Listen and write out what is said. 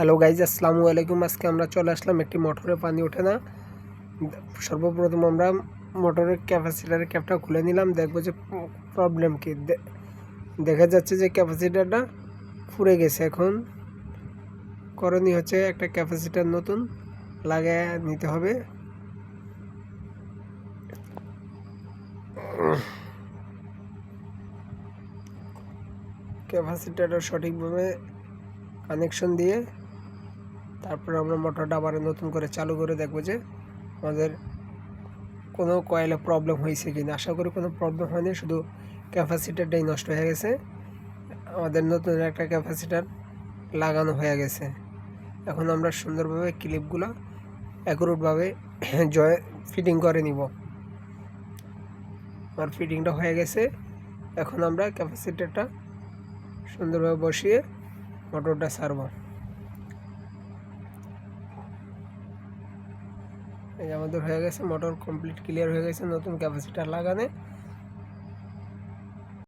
Hello guys, আসসালামু আলাইকুম। আজকে আমরা চলে আসলাম একটি মোটরে পানি ওঠে না। সর্বপ্রথম আমরা মোটরের ক্যাপাসিটারের ক্যাপটা খুলে নিলাম, দেখবো যে প্রবলেম কি। দেখা যাচ্ছে যে ক্যাপাসিটারটা ফুরে গেছে। এখন করণীয় হচ্ছে একটা ক্যাপাসিটার নতুন লাগায় নিতে হবে। ক্যাপাসিটারটা সঠিকভাবে কানেকশন দিয়ে তারপর আমরা মোটরটা আবার নতুন করে চালু করে দেখবো যে আমাদের কোনো কয়েলে প্রবলেম হয়েছে কিনা। আশা করি কোনো প্রবলেম হয়নি, শুধু ক্যাপাসিটারটাই নষ্ট হয়ে গেছে। আমাদের নতুন একটা ক্যাপাসিটার লাগানো হয়ে গেছে। এখন আমরা সুন্দরভাবে ক্লিপগুলো অ্যাকুরেটভাবে ফিটিং করে নিব। আমার ফিটিংটা হয়ে গেছে। এখন আমরা ক্যাপাসিটারটা সুন্দরভাবে বসিয়ে মোটরটা ছাড়ব। এই আমাদের হয়ে গেছে, মোটর কমপ্লিট ক্লিয়ার হয়ে গেছে নতুন ক্যাপাসিটার লাগানে।